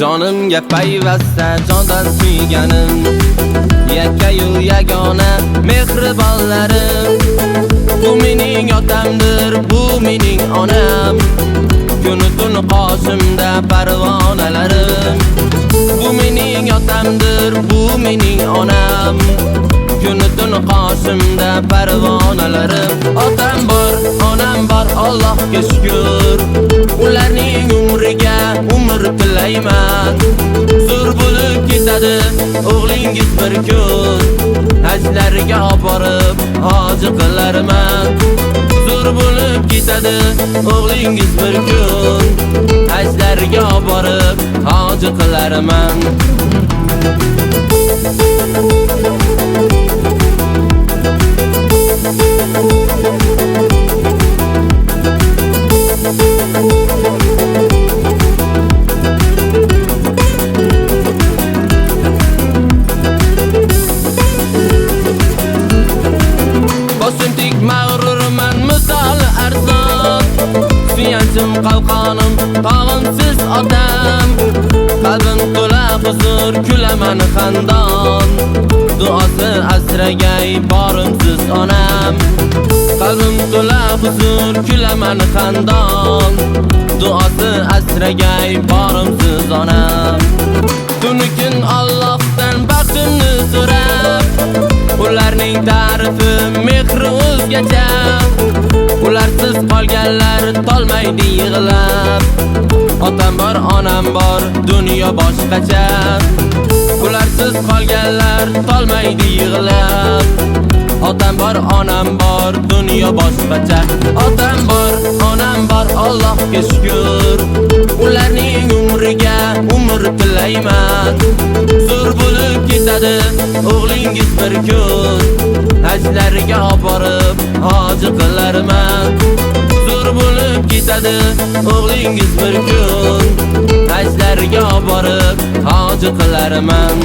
Jonimga payvasta jondan suyganim, yakka-yu yagona mehribonlarim. Bu mening otamdir, bu mening onam, kuni tun qoshimda parvonalarim. Bu mening otamdir, bu mening onam, kuni tun qoshimda parvonalarim. Otam bor, onam bor, Allohga shukr. Ularning umriga umr tilayman. Zo'r bo'lib ketadi o'g'lingiz bir kun, hajlarga olib borib hoji qilarman. Zo'r bo'lib ketadi o'g'lingiz bir kun, hajlarga olib borib hoji qilarman. Boshimtik mag'rurman misoli arzon, suyanchim qalqonim tog'imsiz otam. Qalbim to'la huzur, kulaman xandon, duosi asragay borimsiz onam. Qalbim to'la huzur, kulaman xandon, duosi asragay borimsiz onam. Tuni kun Allohdan baxtimni so'rab, ularning ta'rifi mehri o'zgacha. Ularsiz qolganlar tolmaydi yig'lab. Otam bor, onam bor, dunyo boshqacha. Ularsiz qolganlar tolmaydi yig'lab. Otam bor, onam bor, dunyo boshqacha. Otam bor, onam bor, Allohga shukr. Ularning umriga umr tilayman. Zo'r bo'lib ketadi o'g'lingiz bir kun, hajlarga olib borib hoji qilarman. Zo'r bo'lib ketadi o'g'lingiz bir kun, hajlarga olib borib hoji qilarman.